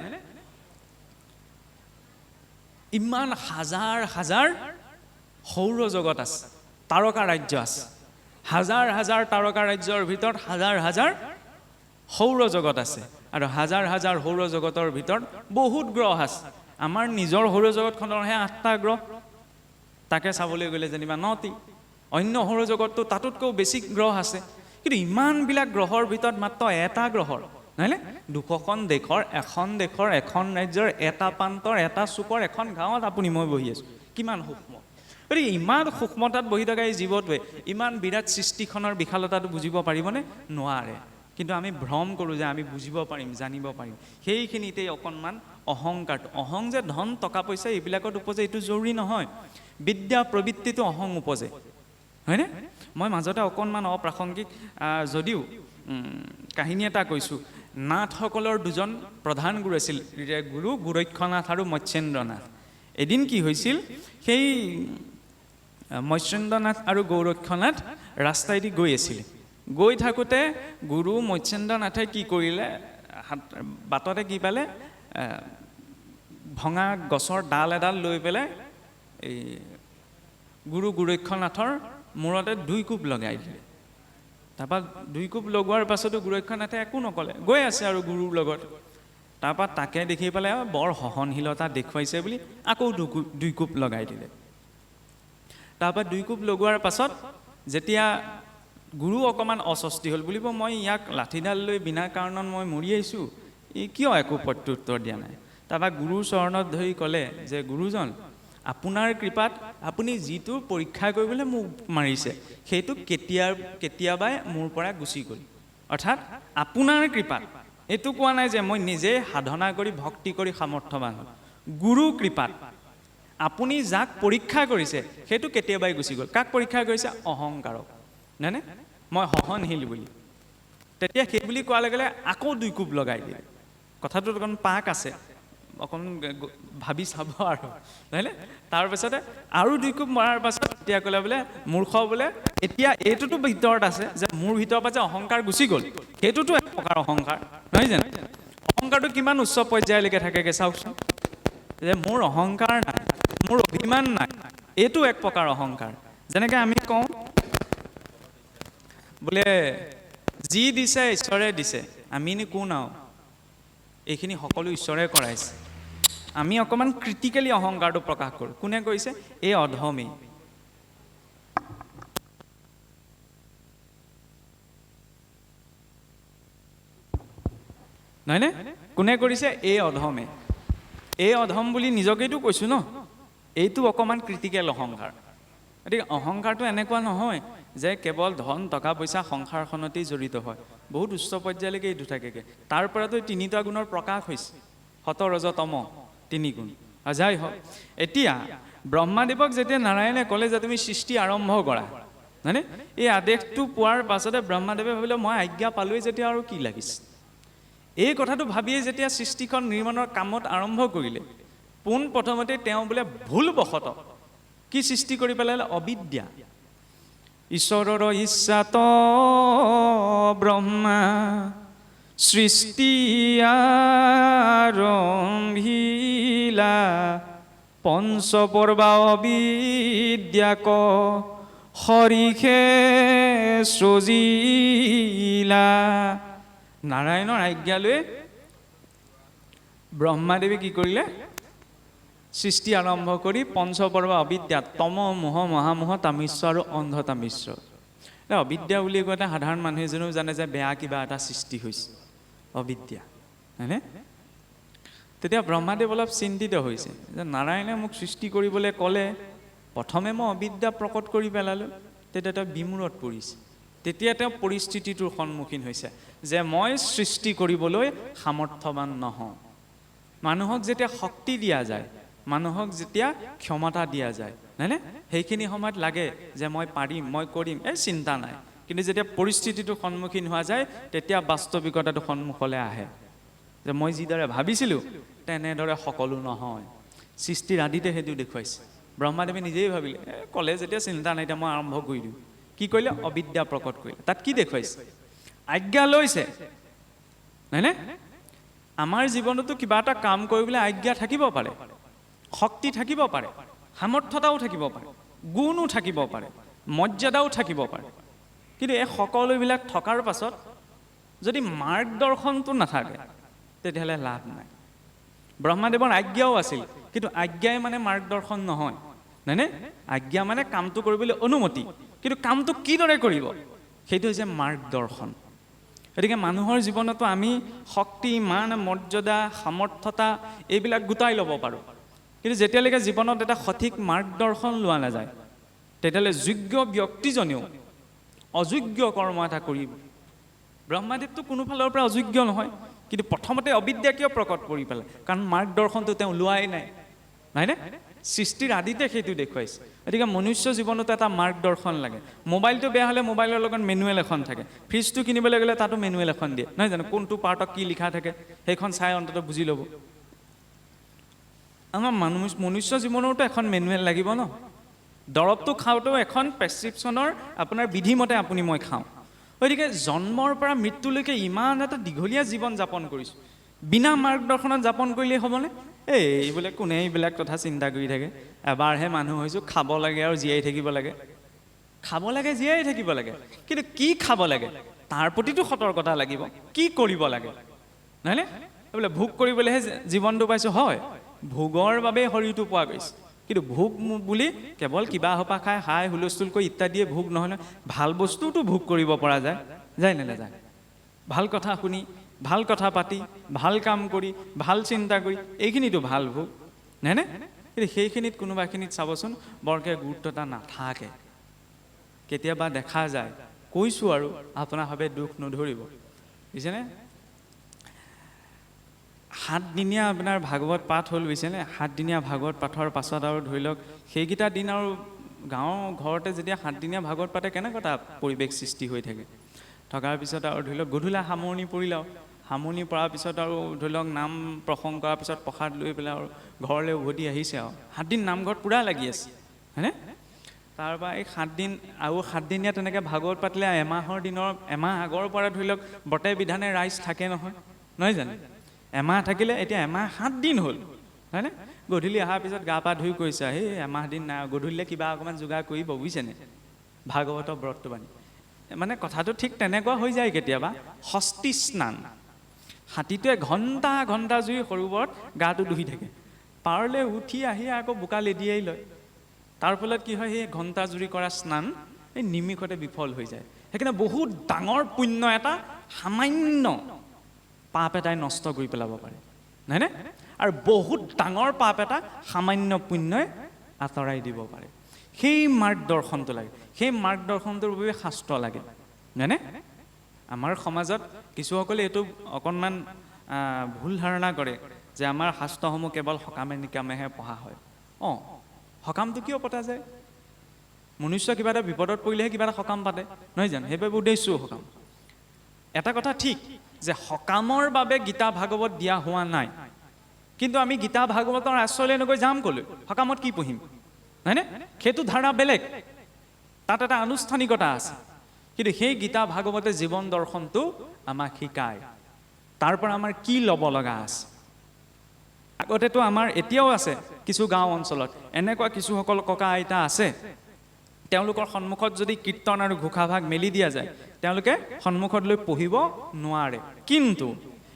ইমান হাজাৰ হাজাৰ সৌৰ জগত আছে, তাৰকা ৰাজ্য আছে, হাজাৰ হাজাৰ তাৰকা ৰাজ্যৰ ভিতৰত হাজাৰ হাজাৰ সৌৰ জগত আছে, আৰু হাজাৰ হাজাৰ সৌৰ জগতৰ ভিতৰত বহুত গ্ৰহ আছে। আমাৰ নিজৰ সৌৰ জগতখনৰহে 8টা গ্ৰহ, তাকে চাবলৈ গ'লে যেনিবা 9টি। অন্য সৌৰ জগতটো তাতোতকৈও বেছি গ্ৰহ আছে, কিন্তু ইমানবিলাক গ্ৰহৰ ভিতৰত মাত্ৰ এটা গ্ৰহৰ, নহয়নে? 200খন দেশৰ, এখন ৰাজ্যৰ এটা প্ৰান্তৰ, এটা চুকৰ, এখন গাঁৱত আপুনি মই বহি আছোঁ। কিমান সূক্ষ্ম! গতিকে ইমান সূক্ষ্মতাত বহি থকা এই জীৱটোৱে ইমান বিৰাট সৃষ্টিখনৰ বিশালতাটো বুজিব পাৰিবনে? নোৱাৰে। কিন্তু আমি ভ্ৰম কৰোঁ যে আমি বুজিব পাৰিম, জানিব পাৰিম। সেইখিনিতেই অকণমান অহংকাৰটো, অহং যে ধন টকা পইচা এইবিলাকত উপজে এইটো জৰুৰী নহয়, বিদ্যা প্ৰবৃত্তিটো অহং উপজে, হয়নে? মই মাজতে অকণমান অপ্ৰাসংগিক যদিও কাহিনী এটা কৈছোঁ। নাথসকলৰ 2জন প্ৰধান গুৰু আছিল, গুৰু গোৰক্ষনাথ আৰু মৎস্যেন্দ্ৰনাথ। এদিন কি হৈছিল, সেই মৎস্যেন্দ্ৰনাথ আৰু গোৰক্ষনাথ ৰাস্তাইদি গৈ আছিলে। গৈ থাকোঁতে গুৰু মৎস্যেন্দ্ৰনাথে কি কৰিলে, বাটতে কি পালে, ভঙা গছৰ ডাল এডাল লৈ পেলাই এই গুৰু গোৰক্ষনাথৰ মূৰতে 2 কোব লগাই দিলে। তাৰপৰা 2 কোব লগোৱাৰ পাছতো গোৰক্ষনাথে একো নক'লে, গৈ আছে আৰু গুৰুৰ লগত। তাৰপৰা তাকে দেখি পেলাই বৰ সহনশীলতা দেখুৱাইছে বুলি আকৌ 2 কোব লগাই দিলে। তাৰপৰা 2 কোব লগোৱাৰ পাছত যেতিয়া গুৰু অকণমান অস্বস্তি হ'ল, বুলিব মই ইয়াক লাঠিডাল লৈ বিনা কাৰণত মই মৰিয়াইছোঁ, ই কিয় একো প্ৰত্যুত্তৰ দিয়া নাই। তাৰপৰা গুৰুৰ চৰণত ধৰি ক'লে যে গুৰুজন, আপোনাৰ কৃপাত আপুনি যিটো পৰীক্ষা কৰিবলৈ মোক মাৰিছে সেইটো কেতিয়াবাই মোৰ পৰা গুচি গ'ল। অৰ্থাৎ আপোনাৰ কৃপাত, এইটো কোৱা নাই যে মই নিজে সাধনা কৰি ভক্তি কৰি সামৰ্থ্যৱান হ'ল, গুৰু কৃপাত আপুনি যাক পৰীক্ষা কৰিছে সেইটো কেতিয়াবাই গুচি গ'ল। কাক পৰীক্ষা কৰিছে? অহংকাৰক, নহয়নে? মই সহনশীল বুলি। তেতিয়া সেই বুলি কোৱাৰ লগে লগে আকৌ 2 কোব লগাই দিয়ে। কথাটোত অকণ পাক আছে, অকণ ভাবি চাব আৰু নহয়নে তাৰপিছতে আৰু 2 কোব মৰাৰ পাছত এতিয়া ক'লে বোলে মূৰ্খ বোলে এতিয়া এইটোতো ভিতৰত আছে যে মোৰ ভিতৰৰ পৰা যে অহংকাৰ গুচি গ'ল সেইটোতো এক প্ৰকাৰ অহংকাৰ নহয় জানো অহংকাৰটো কিমান উচ্চ পৰ্যায়লৈকে থাকেগে চাওকচোন যে মোৰ অহংকাৰ নাই মোৰ অভিমান নাই এইটো এক প্ৰকাৰ অহংকাৰ যেনেকৈ আমি কওঁ বোলে যি দিছে ঈশ্বৰে দিছে আমিনো কোন আৰু এইখিনি সকলো ঈশ্বৰে কৰাইছে আমি অকণমান ক্ৰিটিকেলি অহংকাৰটো প্ৰকাশ কৰোঁ কোনে কৈছে এই অধমেই নহয়নে কোনে কৰিছে এই অধম বুলি নিজকেইতো কৈছোঁ ন এইটো অকণমান ক্ৰিটিকেল অহংকাৰ গতিকে অহংকাৰটো এনেকুৱা নহয় যে কেৱল ধন টকা পইচা সংসাৰখনতেই জড়িত হয় বহুত উচ্চ পৰ্যায়লৈকে এইটো থাকেগৈ তাৰ পৰাতো 3টা গুণৰ প্ৰকাশ হৈছে সত ৰজ তম 3 গুণ আৰু যাই হওক এতিয়া ব্ৰহ্মাদেৱক যেতিয়া নাৰায়ণে ক'লে যে তুমি সৃষ্টি আৰম্ভ কৰা হয়নে এই আদেশটো পোৱাৰ পাছতে ব্ৰহ্মাদেৱে ভাবিলে মই আজ্ঞা পালোৱেই যেতিয়া আৰু কি লাগিছে এই কথাটো ভাবিয়ে যেতিয়া সৃষ্টিখন নিৰ্মাণৰ কামত আৰম্ভ কৰিলে পোনপ্ৰথমতে তেওঁ বোলে ভুলবশত কি সৃষ্টি কৰি পেলালে অবিদ্যা ঈশ্বৰৰ ইচ্ছাত ব্ৰহ্মা সৃষ্টি আৰম্ভিলা পঞ্চপৰ্বা অবিদ্যাক হৰিষে সজিলা নাৰায়ণৰ আজ্ঞা লৈ ব্ৰহ্মাদেৱে কি কৰিলে সৃষ্টি আৰম্ভ কৰি পঞ্চপৰ্বা অবিদ্যা তম মোহ মহামোহ তামিশ্ৰ আৰু অন্ধ তামিশ্ৰ অবিদ্যা বুলি কওঁতে সাধাৰণ মানুহ এজনেও জানে যে বেয়া কিবা এটা সৃষ্টি হৈছে অবিদ্যা হয়নে তেতিয়া ব্ৰহ্মাদেৱ অলপ চিন্তিত হৈছে যে নাৰায়ণে মোক সৃষ্টি কৰিবলৈ ক'লে প্ৰথমে মই অবিদ্যা প্ৰকট কৰি পেলালোঁ তেতিয়া তেওঁ বিমূৰত পৰিছে তেতিয়া তেওঁ পৰিস্থিতিটোৰ সন্মুখীন হৈছে যে মই সৃষ্টি কৰিবলৈ সামৰ্থ্যৱান নহওঁ মানুহক যেতিয়া শক্তি দিয়া যায় মানুহক যেতিয়া ক্ষমতা দিয়া যায় নহয়নে সেইখিনি সময়ত লাগে যে মই পাৰিম মই কৰিম এই চিন্তা নাই কিন্তু যেতিয়া পৰিস্থিতিটোৰ সন্মুখীন হোৱা যায় তেতিয়া বাস্তৱিকতাটো সন্মুখলৈ আহে যে মই যিদৰে ভাবিছিলোঁ তেনেদৰে সকলো নহয় সৃষ্টিৰ আদিতে সেইটো দেখুৱাইছে ব্ৰহ্মাদেৱে নিজেই ভাবিলে ক'লে যেতিয়া চিন্তা নাই এতিয়া মই আৰম্ভ কৰি দিওঁ কি কৰিলে অবিদ্যা প্ৰকট কৰিলে তাত কি দেখুৱাইছে আজ্ঞা লৈছে নহয়নে আমাৰ জীৱনতো কিবা এটা কাম কৰিবলৈ আজ্ঞা থাকিব পাৰে শক্তি থাকিব পাৰে সামৰ্থ্যতাও থাকিব পাৰে গুণো থাকিব পাৰে মৰ্যাদাও থাকিব পাৰে কিন্তু এই সকলোবিলাক থকাৰ পাছত যদি মাৰ্গদৰ্শনটো নাথাকে তেতিয়াহ'লে লাভ নাই ব্ৰহ্মাদেৱৰ আজ্ঞাও আছিল কিন্তু আজ্ঞাই মানে মাৰ্গদৰ্শন নহয় নহয়নে আজ্ঞা মানে কামটো কৰিবলৈ অনুমতি কিন্তু কামটো কিদৰে কৰিব সেইটো হৈছে মাৰ্গদৰ্শন গতিকে মানুহৰ জীৱনতো আমি শক্তি মান মৰ্যাদা সামৰ্থ্যতা এইবিলাক গোটাই ল'ব পাৰোঁ কিন্তু যেতিয়ালৈকে জীৱনত এটা সঠিক মাৰ্গদৰ্শন লোৱা নাযায় তেতিয়াহ'লে যোগ্য ব্যক্তিজনেও অযোগ্য কৰ্ম এটা কৰিব ব্ৰহ্মাদেৱটো কোনো ফালৰ পৰা অযোগ্য নহয় কিন্তু প্ৰথমতে অবিদ্যা কিয় প্ৰকট কৰি পেলাই কাৰণ মাৰ্গদৰ্শনটো তেওঁ লোৱাই নাই নহয়নে সৃষ্টিৰ আদিতে সেইটো দেখুৱাইছে গতিকে মনুষ্য জীৱনতো এটা মাৰ্গদৰ্শন লাগে মোবাইলটো বেয়া হ'লে মোবাইলৰ লগত মেনুৱেল এখন থাকে ফ্ৰিজটো কিনিবলৈ গ'লে তাতো মেনুৱেল এখন দিয়ে নহয় জানো কোনটো পাৰ্টত কি লিখা থাকে সেইখন চাই অন্ততঃ বুজি ল'ব আমাৰ মনুষ্য জীৱনতো এখন মেনুৱেল লাগিব ন দৰৱটো খাওঁতেও এখন প্ৰেছক্ৰিপশ্যনৰ আপোনাৰ বিধিমতে আপুনি মই খাওঁ গতিকে জন্মৰ পৰা মৃত্যুলৈকে ইমান এটা দীঘলীয়া জীৱন যাপন কৰিছোঁ বিনা মাৰ্গদৰ্শনত যাপন কৰিলেই হ'বনে এই বোলে কোনে এইবিলাক কথা চিন্তা কৰি থাকে এবাৰহে মানুহ হৈছোঁ খাব লাগে আৰু জীয়াই থাকিব লাগে খাব লাগে জীয়াই থাকিব লাগে কিন্তু কি খাব লাগে তাৰ প্ৰতিটো সতৰ্কতা লাগিব কি কৰিব লাগে নহয়নে বোলে ভোগ কৰিবলৈহে জীৱনটো পাইছোঁ হয় ভোগৰ বাবে শৰীৰটো পোৱা গৈছে কিন্তু ভোগ বুলি কেৱল কিবা সোপা খাই হাই হুলস্থুল কৰি ইত্যাদিয়ে ভোগ নহয় নহয় ভাল বস্তুটো ভোগ কৰিব পৰা যায় যায় নে নাযায় ভাল কথা শুনি ভাল কথা পাতি ভাল কাম কৰি ভাল চিন্তা কৰি এইখিনিতো ভাল ভোগ নহয়নে কিন্তু সেইখিনিত কোনোবাখিনিত চাবচোন বৰকৈ গুৰুত্ব এটা নাথাকে কেতিয়াবা দেখা যায় কৈছোঁ আৰু আপোনাৰ ভাৱে দুখ নধৰিব বুজিছেনে 7 দিনীয়া আপোনাৰ ভাগৱত পাঠ হ'ল বুজিছেনে 7 দিনীয়া ভাগৱত পাঠৰ পাছত আৰু ধৰি লওক সেইকেইটা দিন আৰু গাঁৱৰ ঘৰতে যেতিয়া 7 দিনীয়া ভাগৱত পাতে কেনেকুৱা এটা পৰিৱেশ সৃষ্টি হৈ থাকে থকাৰ পিছত আৰু ধৰি লওক গধূলা সামৰণি পৰিলে সামৰণি পৰাৰ পিছত আৰু ধৰি লওক নাম প্ৰসংগ কৰাৰ পিছত প্ৰসাদ লৈ পেলাই আৰু ঘৰলৈ উভতি আহিছে আৰু 7 দিন নামঘৰত পূৰা লাগি আছে হয়নে তাৰপৰা এই 7 দিন আৰু 7 দিনীয়া তেনেকৈ ভাগৱত পাতিলে এমাহ আগৰ পৰা ধৰি লওক বতে বিধানে ৰাইজ থাকে নহয় জানো এমাহ থাকিলে এতিয়া এমাহ 7 দিন হ'ল হয়নে গধূলি অহাৰ পিছত গা পা ধুই কৈছে সেই এমাহ দিন নাই গধূলিলে কিবা অকণমান যোগাৰ কৰিব বুজিছেনে ভাগৱতৰ ব্ৰতটো বান্ধি মানে কথাটো ঠিক তেনেকুৱা হৈ যায় কেতিয়াবা ষষ্ঠী স্নান হাতীটোৱে ঘণ্টা জুই সৰোবৰত গাটো ধুই থাকে পাৰলে উঠি আহি আকৌ বোকা লেদিয়াই লয় তাৰ ফলত কি হয় সেই ঘণ্টা জুৰি কৰা স্নান এই নিমিষতে বিফল হৈ যায় সেইকাৰণে বহুত ডাঙৰ পুণ্য এটা সামান্য পাপ এটাই নষ্ট কৰি পেলাব পাৰে নহয়নে আৰু বহুত ডাঙৰ পাপ এটা সামান্য পুণ্যই আঁতৰাই দিব পাৰে সেই মাৰ্গদৰ্শনটো লাগে সেই মাৰ্গদৰ্শনটোৰ বাবে শাস্ত্ৰ লাগে নহয়নে আমাৰ সমাজত কিছুসকলে এইটো অকণমান ভুল ধাৰণা কৰে যে আমাৰ শাস্ত্ৰসমূহ কেৱল সকামে নিকামেহে পঢ়া হয় সকামটো কিয় পতা যায় মনুষ্য কিবা এটা বিপদত পৰিলেহে কিবা এটা সকাম পাতে নহয় জানো সেইবাবে উদ্দেশ্য সকাম এটা কথা ঠিক যে সকামৰ বাবে গীতা ভাগৱত দিয়া হোৱা নাই কিন্তু আমি গীতা ভাগৱতৰ আশ্ৰয়লৈ নগৈ যাম ক'লৈ সকামত কি পঢ়িম হয়নে সেইটো ধাৰণা বেলেগ তাত এটা আনুষ্ঠানিকতা আছে কিন্তু সেই গীতা ভাগৱতে জীৱন দৰ্শনটো আমাক শিকায় তাৰ পৰা আমাৰ কি ল'ব লগা আছে আগতেতো আমাৰ এতিয়াও আছে কিছু গাঁও অঞ্চলত এনেকুৱা কিছুসকল ককা আইতা আছে তেওঁলোকৰ সন্মুখত যদি কীৰ্তন আৰু ঘোষাভাগ মেলি দিয়া যায় তেওঁলোকে সন্মুখত লৈ পঢ়িব নোৱাৰে কিন্তু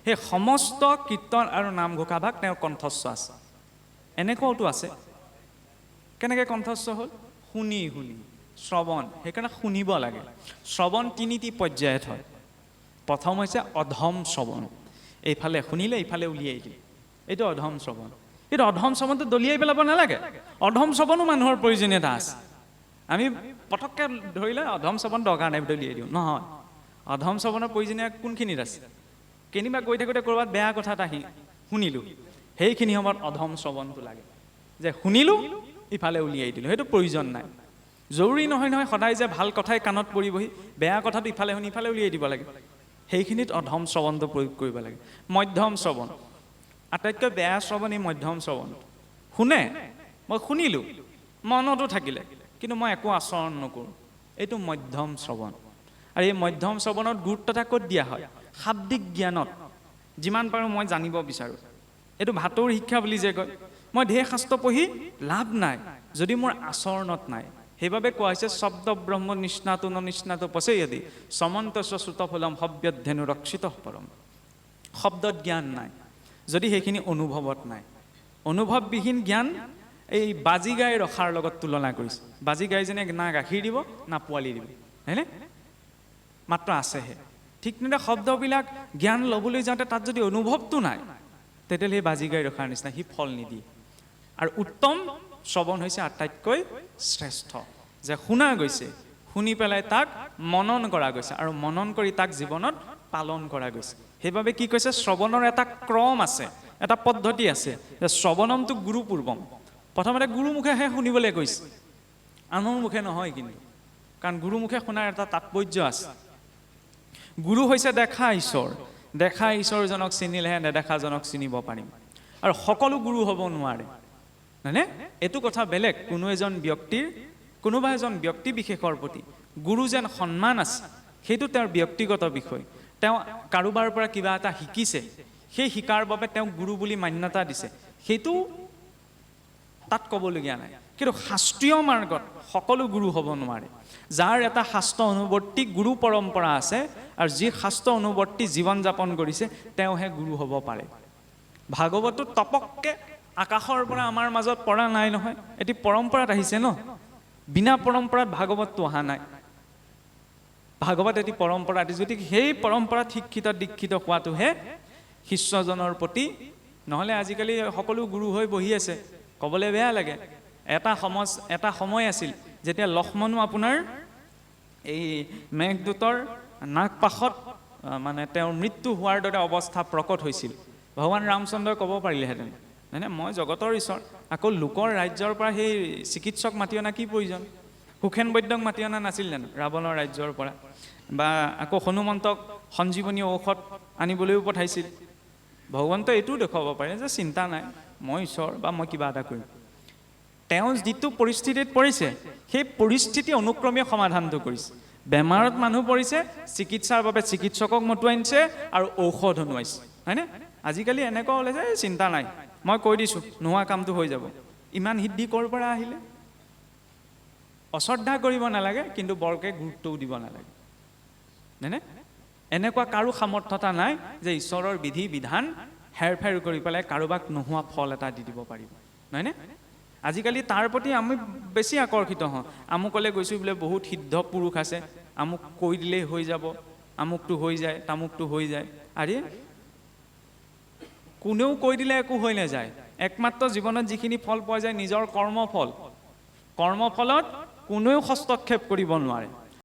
সেই সমস্ত কীৰ্তন আৰু নাম ঘোষাভাগ তেওঁৰ কণ্ঠস্থ আছে এনেকুৱাওতো আছে কেনেকৈ কণ্ঠস্থ হ'ল শুনি শ্ৰৱণ সেইকাৰণে শুনিব লাগে শ্ৰৱণ 3টি পৰ্যায়ত হয় প্ৰথম হৈছে অধম শ্ৰৱণ এইফালে শুনিলে ইফালে উলিয়াই দিলে এইটো অধম শ্ৰৱণ কিন্তু অধম শ্ৰৱণটো দলিয়াই পেলাব নালাগে অধম শ্ৰৱণো মানুহৰ প্ৰয়োজনীয়তা আছে আমি পটককৈ ধৰিলে অধম শ্ৰৱণ দৰকাৰ নাই দলিয়াই দিওঁ নহয় অধম শ্ৰৱণৰ প্ৰয়োজনীয় কোনখিনিত আছে কেনিবা গৈ থাকোঁতে ক'ৰবাত বেয়া কথা এটা শুনিলোঁ সেইখিনি সময়ত অধম শ্ৰৱণটো লাগে যে শুনিলোঁ ইফালে উলিয়াই দিলোঁ সেইটো প্ৰয়োজন নাই জৰুৰী নহয় সদায় যে ভাল কথাই কাণত পৰিবহি বেয়া কথাটো ইফালে শুনি ইফালে উলিয়াই দিব লাগে সেইখিনিত অধম শ্ৰৱণটো প্ৰয়োগ কৰিব লাগে মধ্যম শ্ৰৱণ আটাইতকৈ বেয়া শ্ৰৱণ এই মধ্যম শ্ৰৱণ শুনে মই শুনিলোঁ মনতো থাকিলে কিন্তু মই একো আচৰণ নকৰোঁ এইটো মধ্যম শ্ৰৱণ আৰু এই মধ্যম শ্ৰৱণত গুৰুত্ব এটা ক'ত দিয়া হয় শাব্দিক জ্ঞানত যিমান পাৰোঁ মই জানিব বিচাৰোঁ এইটো ভাতৰ শিক্ষা বুলি যে কয় মই ঢেৰ শাস্ত্ৰ পঢ়ি লাভ নাই যদি মোৰ আচৰণত নাই সেইবাবে কোৱা হৈছে শব্দ ব্ৰহ্ম নিষ্ণাতো নিষ্ণাতো পচেয়দি সমন্তস্ব শ্ৰুতফলম সব্যধেনু ৰক্ষিত পৰম শব্দত জ্ঞান নাই যদি সেইখিনি অনুভৱত নাই অনুভৱবিহীন জ্ঞান এই বাজি গাই ৰখাৰ লগত তুলনা কৰিছে বাজি গাইজনে না গাখীৰ দিব না পোৱালি দিব হয়নে মাত্ৰ আছেহে ঠিক তেনেদৰে শব্দবিলাক জ্ঞান ল'বলৈ যাওঁতে তাত যদি অনুভৱটো নাই তেতিয়াহ'লে সেই বাজি গাই ৰখাৰ নিচিনা সি ফল নিদিয়ে আৰু উত্তম শ্ৰৱণ হৈছে আটাইতকৈ শ্ৰেষ্ঠ যে শুনা গৈছে শুনি পেলাই তাক মনন কৰা গৈছে আৰু মনন কৰি তাক জীৱনত পালন কৰা গৈছে সেইবাবে কি কৈছে শ্ৰৱণৰ এটা ক্ৰম আছে এটা পদ্ধতি আছে যে শ্ৰৱণমটো গুৰুপূৰ্বম প্ৰথমতে গুৰুমুখেহে শুনিবলৈ কৈছে আনৰ মুখে নহয় কিন্তু কাৰণ গুৰুমুখে শুনাৰ এটা তাৎপৰ্য আছে গুৰু হৈছে দেখা ঈশ্বৰজনক চিনিলেহে নেদেখাজনক চিনিব পাৰিম আৰু সকলো গুৰু হ'ব নোৱাৰে হয়নে এইটো কথা বেলেগ কোনোবা এজন ব্যক্তি বিশেষৰ প্ৰতি গুৰু যেন সন্মান আছে সেইটো তেওঁৰ ব্যক্তিগত বিষয় তেওঁ কাৰোবাৰ পৰা কিবা এটা শিকিছে সেই শিকাৰ বাবে তেওঁক গুৰু বুলি মান্যতা দিছে সেইটো তাত ক'বলগীয়া নাই কিন্তু শাস্ত্ৰীয় মাৰ্গত সকলো গুৰু হ'ব নোৱাৰে যাৰ এটা শাস্ত্ৰ অনুৱৰ্তী গুৰু পৰম্পৰা আছে আৰু যি শাস্ত্ৰ অনুৱৰ্তী জীৱন যাপন কৰিছে তেওঁহে গুৰু হ'ব পাৰে ভাগৱতটো তপককৈ আকাশৰ পৰা আমাৰ মাজত পৰা নাই নহয় এটি পৰম্পৰাত আহিছে ন বিনা পৰম্পৰাত ভাগৱতটো অহা নাই ভাগৱত এটি পৰম্পৰা যদি সেই পৰম্পৰাত শিক্ষিত দীক্ষিত হোৱাটোহে শিষ্যজনৰ প্ৰতি নহ'লে আজিকালি সকলো গুৰু হৈ বহি আছে ক'বলৈ বেয়া লাগে এটা সময় আছিল যেতিয়া লক্ষ্মণো আপোনাৰ এই মেঘদূতৰ নাগপাশত মানে তেওঁৰ মৃত্যু হোৱাৰ দৰে অৱস্থা প্ৰকট হৈছিল ভগৱান ৰামচন্দ্ৰই ক'ব পাৰিলেহেঁতেন হয়নে মই জগতৰ ঈশ্বৰ আকৌ লোকৰ ৰাজ্যৰ পৰা সেই চিকিৎসক মাতি অনা কি প্ৰয়োজন সুখেন বৈদ্যক মাতি অনা নাছিল জানো ৰাৱণৰ ৰাজ্যৰ পৰা বা আকৌ হনুমন্তক সঞ্জীৱনী ঔষধ আনিবলৈও পঠাইছিল। ভগৱন্তই এইটোও দেখুৱাব পাৰে যে চিন্তা নাই, মই ঈশ্বৰ বা মই কিবা এটা কৰিম। তেওঁ যিটো পৰিস্থিতিত পৰিছে সেই পৰিস্থিতি অনুক্ৰমে সমাধানটো কৰিছে। বেমাৰত মানুহ পৰিছে, চিকিৎসাৰ বাবে চিকিৎসকক মতুৱাই আনিছে আৰু ঔষধ অনুৱাইছে, হয়নে? আজিকালি এনেকুৱা হ'লে যে চিন্তা নাই, মই কৈ দিছোঁ নোহোৱা কামটো হৈ যাব। ইমান সিদ্ধি ক'ৰ পৰা আহিলে? অশ্ৰদ্ধা কৰিব নালাগে, কিন্তু বৰকে গুৰুত্বও দিব নালাগে, হয়নে? এনেকুৱা কাৰো সামৰ্থ্যতা নাই যে ঈশ্বৰৰ বিধি বিধান হেৰফেৰ কৰি পেলাই কাৰোবাক নোহোৱা ফল এটা দি দিব পাৰিব, নহয়নে? আজিকালি তাৰ প্ৰতি আমি বেছি আকৰ্ষিত হওঁ। আমুকলৈ গৈছোঁ বোলে বহুত সিদ্ধ পুৰুষ আছে, আমুক কৈ দিলেই হৈ যাব, আমুকটো হৈ যায়, তামুকটো হৈ যায়। আৰে কোনেও কৈ দিলে একো হৈ নাযায়। একমাত্ৰ জীৱনত যিখিনি ফল পোৱা যায় নিজৰ কৰ্মফল। কৰ্মফলত কোনেও হস্তক্ষেপ কৰিব নোৱাৰে।